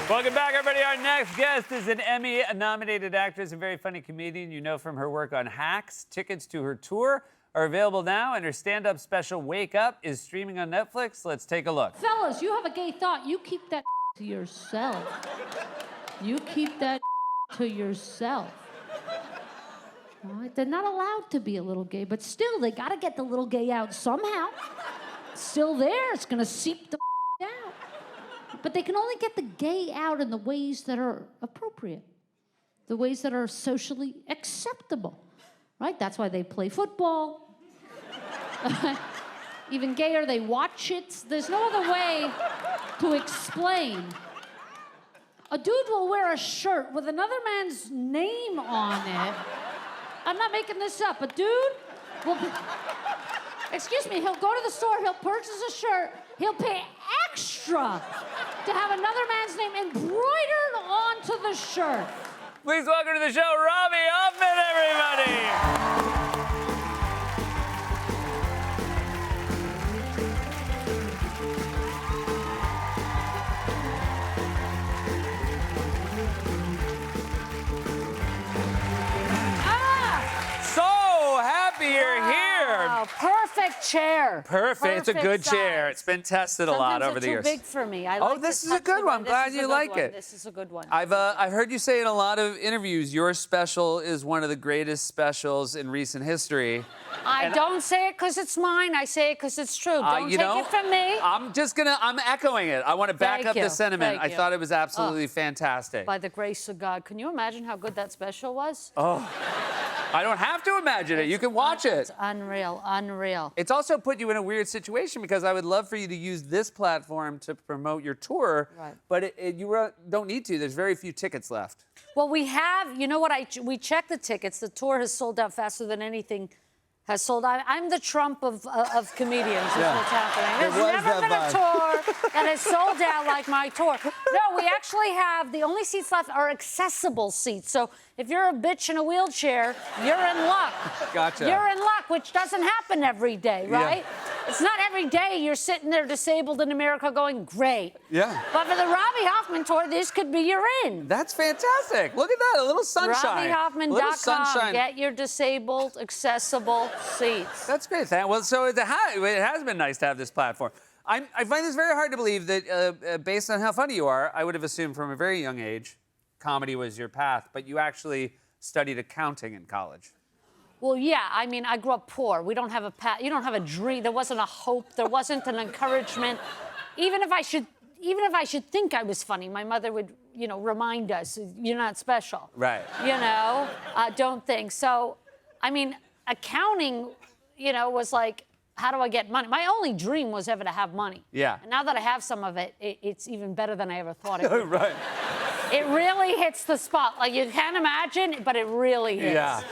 Welcome back, everybody. Our next guest is an Emmy-nominated actress and very funny comedian you know from her work on Hacks. Tickets to her tour are available now, and her stand-up special, Wake Up, is streaming on Netflix. Let's take a look. Fellas, you have a gay thought. You keep that to yourself. You keep that to yourself. All right? They're not allowed to be a little gay, but still, they got to get the little gay out somehow. It's still there. It's going to seep the out. But they can only get the gay out in the ways that are appropriate, the ways that are socially acceptable, right? That's why they play football. Even gayer, they watch it. There's no other way to explain. A dude will wear a shirt with another man's name on it. I'm not making this up. A dude will... Excuse me, he'll go to the store, he'll purchase a shirt, he'll pay extra to have another man's name embroidered onto the shirt. Please welcome to the show, Robbie Hoffman, everybody. So happy you're here. Perfect chair. Perfect. It's a good chair. size. It's been tested a lot over the years. Too big for me. I Oh, like this to is a touch good the one. I'm this glad is a you good like one. it. This is a good one. I've heard you say in a lot of interviews your special is one of the greatest specials in recent history. I don't say it because it's mine. I say it because it's true. Don't you take know, it from me. I'm echoing it. I want to back Thank up you. the sentiment. Thank I you. thought it was absolutely fantastic. By the grace of God. Can you imagine how good that special was? I don't have to imagine it. You can watch it. It's unreal, unreal. It's also put you in a weird situation because I would love for you to use this platform to promote your tour, Right. but you don't need to. There's very few tickets left. Well, we have, you know what, we checked the tickets. The tour has sold out faster than anything has sold out. I'm the Trump of comedians, is what's happening. There's never been a tour that has sold out like my tour. No, we actually have, the only seats left are accessible seats. So if you're a bitch in a wheelchair, you're in luck. Gotcha. You're in luck, which doesn't happen every day, right? Yeah. It's not every day you're sitting there disabled in America going, great. Yeah. But for the Robbie Hoffman tour, this could be your in. That's fantastic. Look at that, a little sunshine. RobbieHoffman.com. A little sunshine. Get your disabled, accessible seats. That's great. Well, so it has been nice to have this platform. I find this very hard to believe that based on how funny you are, I would have assumed from a very young age comedy was your path, but you actually studied accounting in college. Well, yeah, I mean, I grew up poor. We don't have a you don't have a dream. There wasn't a hope. There wasn't an encouragement. Even if I should think I was funny, my mother would, remind us, you're not special. Right. Don't think. So, I mean, accounting, was like, how do I get money? My only dream was ever to have money. Yeah. And now that I have some of it, it's even better than I ever thought it would. Right. It really hits the spot. Like, you can't imagine, but it really hits. Yeah.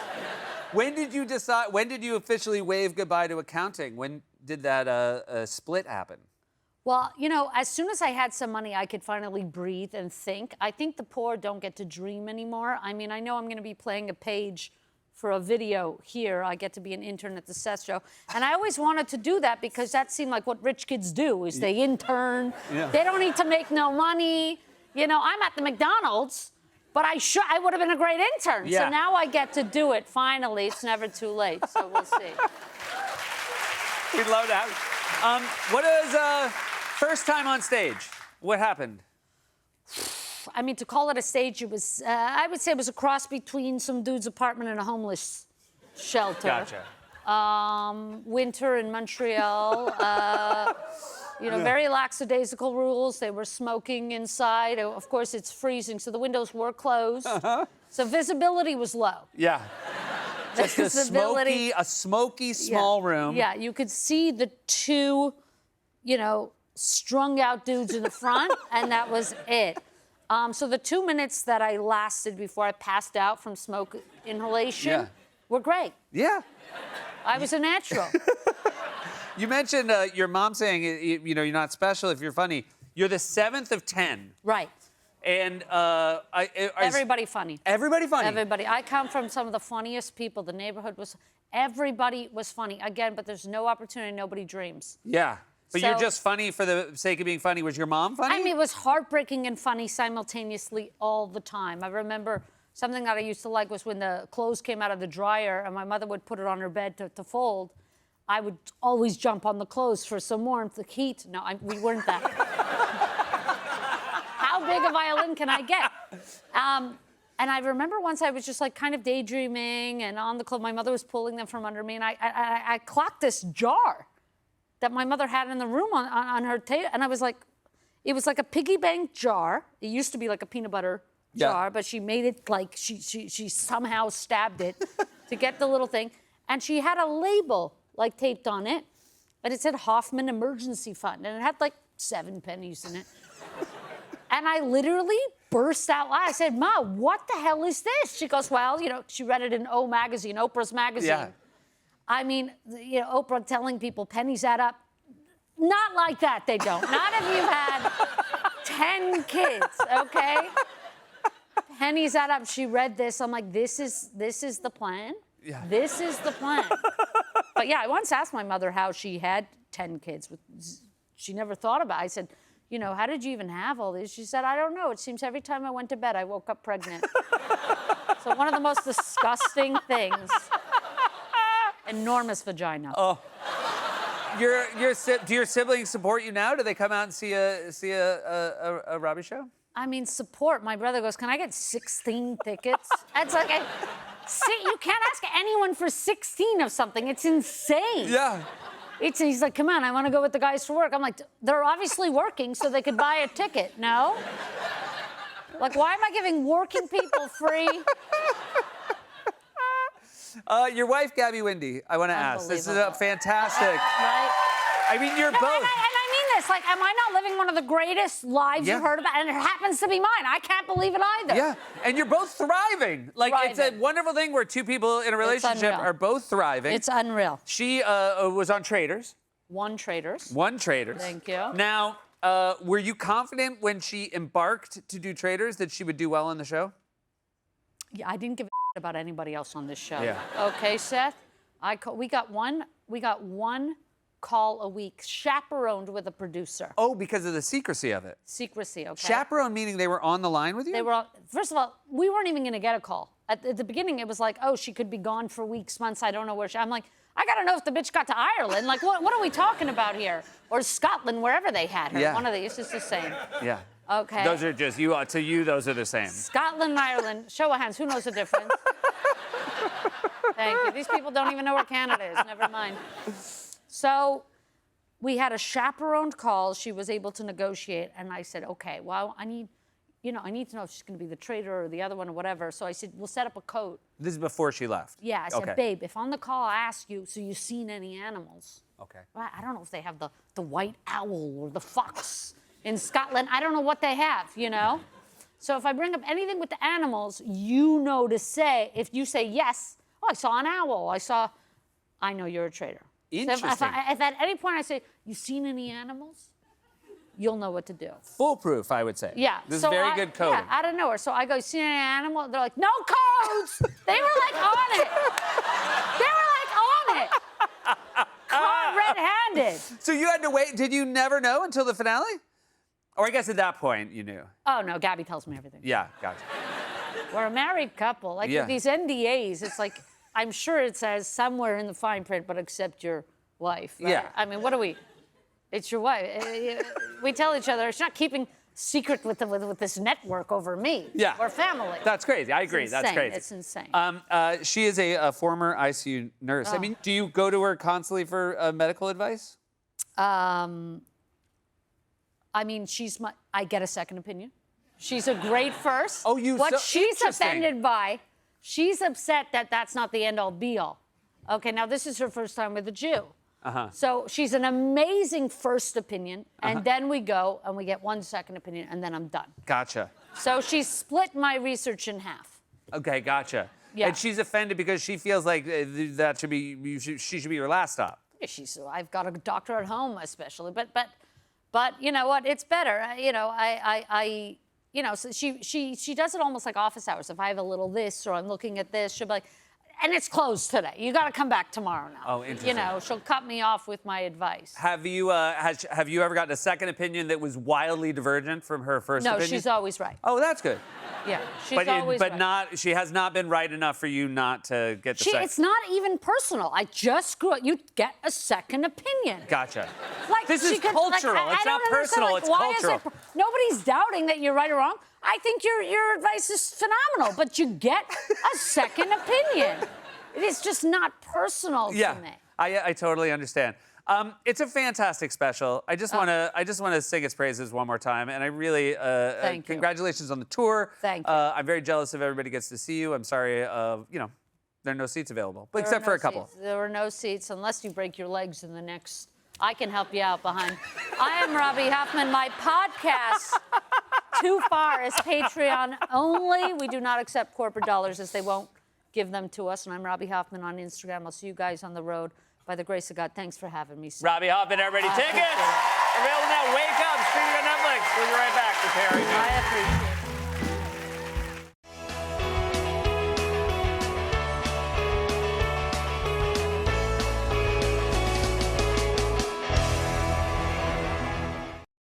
When did you officially wave goodbye to accounting? When did that split happen? Well, as soon as I had some money, I could finally breathe and think. I think the poor don't get to dream anymore. I mean, I know I'm going to be playing a page for a video here. I get to be an intern at the Seth Show. And I always wanted to do that because that seemed like what rich kids do, is they intern. Yeah. They don't need to make no money. I'm at the McDonald's, but I would have been a great intern. Yeah. So now I get to do it, finally. It's never too late, so we'll see. We'd love to have you. What is first time on stage? What happened? I mean, to call it a stage, it was, I would say it was a cross between some dude's apartment and a homeless shelter. Gotcha. Winter in Montreal. Very lackadaisical rules. They were smoking inside. Of course, it's freezing, so the windows were closed. So visibility was low. Yeah. Just a smoky small room. Yeah, you could see the two, strung out dudes in the front, and that was it. So the 2 minutes that I lasted before I passed out from smoke inhalation were great. Yeah. I was a natural. You mentioned your mom saying, you're not special if you're funny. You're the 7th of 10. Right. And everybody funny. Everybody funny. Everybody. I come from some of the funniest people. The neighborhood was, everybody was funny. Again, but there's no opportunity, nobody dreams. Yeah. But So- you're just funny for the sake of being funny. Was your mom funny? I mean, it was heartbreaking and funny simultaneously all the time. I remember something that I used to like was when the clothes came out of the dryer and my mother would put it on her bed to fold. I would always jump on the clothes for some warmth, the heat. No, we weren't that. How big a violin can I get? And I remember once I was just like kind of daydreaming and on the clothes. My mother was pulling them from under me, and I clocked this jar that my mother had in the room on her table, and I was like, it was like a piggy bank jar. It used to be like a peanut butter jar, but she made it like she somehow stabbed it to get the little thing, and she had a label like taped on it, and it said Hoffman Emergency Fund, and it had like 7 pennies in it. And I literally burst out loud. I said, Ma, what the hell is this? She goes, well, she read it in O Magazine, Oprah's magazine. Yeah. I mean, Oprah telling people pennies add up. Not like that, they don't. Not if you've had 10 kids, okay? Pennies add up. She read this. I'm like, this is the plan? Yeah. This is the plan. But yeah, I once asked my mother how she had 10 kids. She never thought about it. I said, how did you even have all these? She said, I don't know. It seems every time I went to bed, I woke up pregnant. So one of the most disgusting things. Enormous vagina. Oh. Do your siblings support you now? Do they come out and see a Robbie show? I mean, support. My brother goes, can I get 16 tickets? It's like, you can't ask anyone for 16 of something. It's insane. Yeah. He's like, come on, I want to go with the guys for work. I'm like, they're obviously working, so they could buy a ticket. No? Like, why am I giving working people free? Your wife, Gabby Windy, I want to ask. This is a Unbelievable. fantastic. Right? I mean, you're No, both. and I mean this. Like, am I not living one of the greatest lives Yeah. you've heard about? And it happens to be mine. I can't believe it either. Yeah, and you're both thriving. Like, it's a Thriving. wonderful thing where two people in a relationship unreal. are both thriving. It's unreal. She was on Traders. One Traders. One Traders. Thank you. Now, were you confident when she embarked to do Traders that she would do well on the show? Yeah, I didn't give a about anybody else on this show. Yeah. Okay, Seth. We got one call a week, chaperoned with a producer. Oh, because of the secrecy of it. Secrecy, okay? Chaperone meaning they were on the line with you? They were. First of all, we weren't even going to get a call. At the beginning, it was like, oh, she could be gone for weeks, months. I don't know where I'm like, I got to know if the bitch got to Ireland. Like, what are we talking about here? Or Scotland, wherever they had her. Yeah. One of these. It's the same. Yeah. Okay. Those are just, to you, those are the same. Scotland and Ireland. Show of hands. Who knows the difference? Thank you. These people don't even know where Canada is. Never mind. So we had a chaperoned call. She was able to negotiate. And I said, okay, well, I need to know if she's going to be the trader or the other one or whatever. So I said, we'll set up a code. This is before she left? Yeah, I said, Okay. babe, if on the call I ask you, so you've seen any animals? Okay. Well, I don't know if they have the white owl or the fox in Scotland. I don't know what they have, So if I bring up anything with the animals, to say, if you say yes, oh, I saw an owl, I know you're a trader. Interesting. So if at any point I say, you seen any animals? You'll know what to do. Foolproof, I would say. Yeah. This so is very good coding. Yeah, out of nowhere. So I go, seen any animal? They're like, no codes! They were like on it. They were like on it. Caught red-handed. So you had to wait. Did you never know until the finale? Or I guess at that point you knew. Oh, no, Gabby tells me everything. Yeah, gotcha. We're a married couple. Like Yeah. with these NDAs, it's like, I'm sure it says somewhere in the fine print, but except your wife. Right? Yeah. I mean, what do we? It's your wife. We tell each other, it's not keeping secret with this network over me. Yeah. We're family. That's crazy. I agree. It's That's insane. crazy. It's insane. She is a former ICU nurse. I mean, do you go to her constantly for medical advice? I mean, I get a second opinion. She's a great first. Oh, you What so she's interesting. offended by, she's upset that that's not the end all be all. Okay, now this is her first time with a Jew. Uh-huh. So she's an amazing first opinion, and then we go and we get one second opinion, and then I'm done. Gotcha. So she's split my research in half. Okay, gotcha. Yeah. And she's offended because she feels like that should be she should be your last stop. I've got a doctor at home, especially, but you know what? It's better. So she does it almost like office hours. If I have a little this or I'm looking at this, she'll be like, and it's closed today. You got to come back tomorrow now. Oh, interesting. You know, she'll cut me off with my advice. Have you ever gotten a second opinion that was wildly divergent from her first No, opinion? she's always right. Oh, that's good. Yeah, she's always right. She has not been right enough for you not to get the second. It's not even personal. I just screw up. You get a second opinion. Gotcha. Like, This she is could- cultural. Like, It's I not don't understand, personal. like, It's why is cultural. Nobody's doubting that you're right or wrong. I think your advice is phenomenal, but you get a second opinion. It is just not personal to me. I totally understand. It's a fantastic special. I just want to sing its praises one more time, and I really Thank you. congratulations on the tour. Thank you. I'm very jealous if everybody gets to see you. I'm sorry, there are no seats available, but except for a couple. There were no seats unless you break your legs in the next. I can help you out behind. I am Robbie Hoffman. My podcast, Too Far, is Patreon only. We do not accept corporate dollars as they won't give them to us. And I'm Robbie Hoffman on Instagram. I'll see you guys on the road. By the grace of God, thanks for having me. Robbie Hoffman, everybody, tickets available now. Wake up, streaming on Netflix. We'll be right back with Harry. I appreciate it.